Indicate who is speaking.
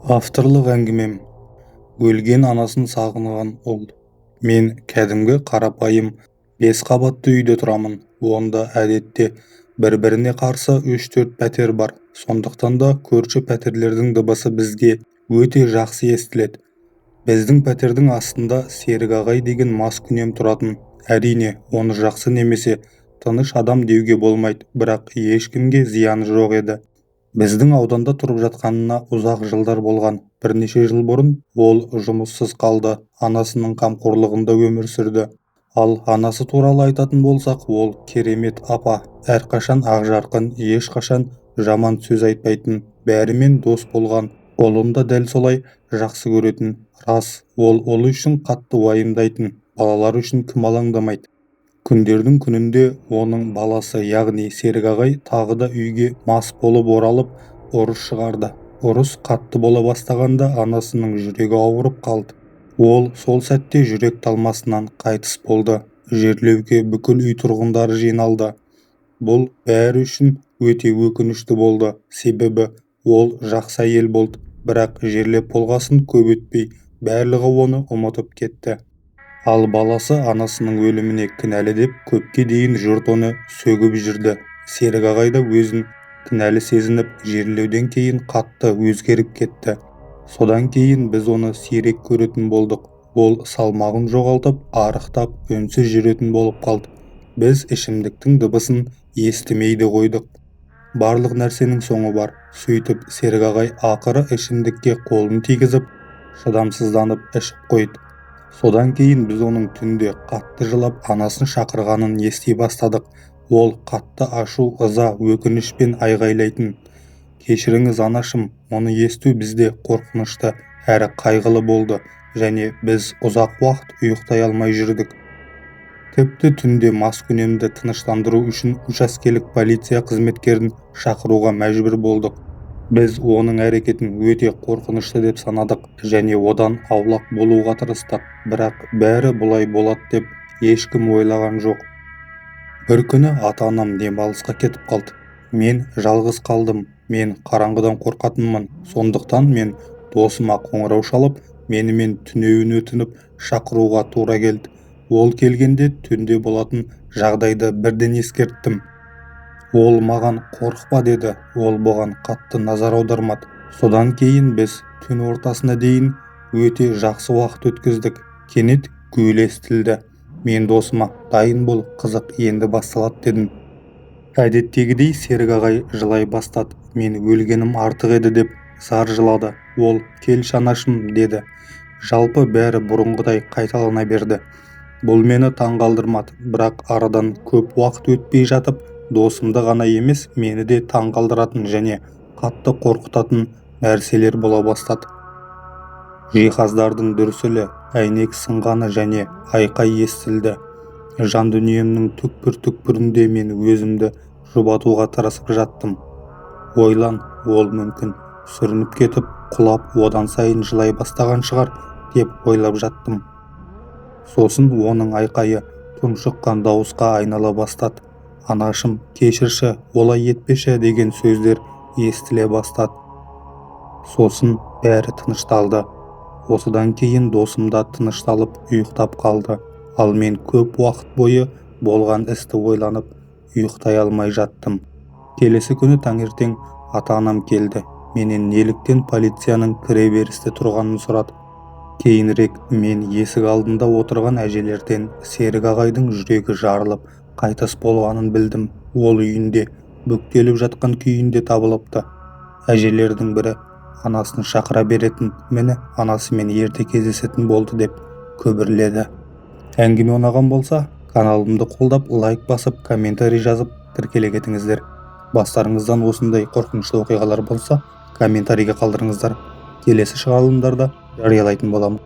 Speaker 1: Авторлық әңгімем: өлген анасын сағынған ұл. Мен кәдімгі қарапайым 5 қабатты үйде тұрамын. Онда әдетте бір-біріне қарсы 3-4 пәтер бар. Сондықтан да көрші пәтерлердің дыбысы бізге өте жақсы естіледі. Біздің пәтердің астында Серік ағай деген маскүнем тұратын. Әрине, оны жақсы немесе тыныш адам деуге болмайды, бірақ ешкімге зияны жоқ еді. Біздің ауданда тұрып жатқанына ұзақ жылдар болған. Бірнеше жыл бұрын ол жұмыссыз қалды, анасының қамқорлығында өмір сүрді. Ал анасы туралы айтатын болсақ, ол керемет апа, әрқашан ақжарқын, ешқашан жаман сөз айтпайтын, бәрімен дос болған. Ұлын да дәл солай жақсы көретін. Рас, ол үшін қатты уайымдайтын, балалар үшін кім алаңдамайды. Күндердің күнінде оның баласы, яғни Серік ағай, тағы да үйге мас болып оралып, ұрыс шығарды. Ұрыс қатты бола бастағанда анасының жүрегі ауырып қалды. Ол сол сәтте жүрек талмасынан қайтыс болды. Жерлеуге бүкіл үй тұрғындары жиналды. Бұл бәрі үшін өте өкінішті болды, себебі ол жақсы әйел болды. Бірақ жерлеп болғасын көп өтпей, барлығы оны ұмытып кетті. Ал баласы анасының өліміне кінәлі деп көпке дейін жұрт оны сөгіп жүрді. Серік ағай да өзін кінәлі сезініп, жерлеуден кейін қатты өзгеріп кетті. Содан кейін біз оны сирек көретін болдық. Ол салмағын жоғалтып, арықтап, үнсіз жүретін болып қалды. Біз ішімдіктің дыбысын естімейді қойдық. Барлық нәрсенің соңы бар. Сөйтіп Серік ағай ақыры ішімдікке қолын тигізіп, шыдамсызданып ішіп қойды. Содан кейін біз оның түнде қатты жылап анасын шақырғанын ести бастадық. Ол қатты ашу, ыза, өкінішпен айғайлайтын. Кешіріңіз анашым, оны есту бізде қорқынышты әрі қайғылы болды, және біз ұзақ уақыт ұйықтай алмай жүрдік. Тіпті түнде маскүнемді тыныштандыру үшін учаскелік полиция қызметкерін шақыруға мәжбүр болдық. Біз оның әрекетін өте қорқынышты деп санадық және одан аулақ болуға тырыстық, бірақ бәрі бұлай болады деп ешкім ойлаған жоқ. Бір күні ата-анам демалысқа кетіп қалды. Мен жалғыз қалдым. Мен қараңғыдан қорқатынмын. Сондықтан мен досыма қоңырау шалып, менімен түнеуін өтініп шақыруға тура келді. Ол келгенде түнде болатын жағдайды бірден ескерттім. Ол маған қорықпа деді. Ол бұған қатты назар аудармады. Содан кейін біз түн ортасына дейін өте жақсы уақыт өткіздік. Кенет гүл естілді. Мен досыма дайын бол, қызық енді басталады дедім. Әдеттегідей Серік ағай жылай бастады. Мен өлгенім артық еді деп зар жылады. Ол кел шанашым деді. Жалпы бәрі бұрынғыдай қайталана берді. Бұл мені таңғалдырмады, бірақ арадан көп уақыт өтпей жатып, досымды ғана емес, мені де таңғалдыратын және қатты қорқытатын нәрселер бола бастады. Жиһаздардың дүрсілі, әйнек сынғаны және айқай естілді. Жан дүниемнің түкпір-түкпірінде мен өзімді жұбатуға тырысып жаттым. Ойлан, ол мүмкін сүрініп кетіп, құлап, одан сайын жылай бастаған шығар деп ойлап жаттым. Сосын оның айқайы тұншыққан дауысқа айнала бастады. Анашым, кешірші, олай етпеші деген сөздер естіле бастады. Сосын бәрі тынышталды. Осыдан кейін досым да тынышталып ұйықтап қалды. Ал мен көп уақыт бойы болған істі ойланып, ұйықтай алмай жаттым. Келесі күні таңертең ата-анам келді. Менен неліктен полицияның кіреберісте тұрғанын сұрады. Кейінірек мен есік алдында отырған әжелерден Серік ағайдың жүрегі жарылып, қайтыс болғанын білдім. Ол үйінде бүктеліп жатқан күйінде табылыпты. Әжелердің бірі анасын шақыра беретін, мені анасымен ерте кездесетін болды деп көбірледі. Әңгіме ұнаған болса, каналымды қолдап, лайк басып, комментарий жазып тіркеле кетіңіздер. Бастарыңыздан осындай қорқынышты оқиғалар болса, комментарийге қалдырыңыздар. Келесі шығарылымдарда жариялайтын боламын.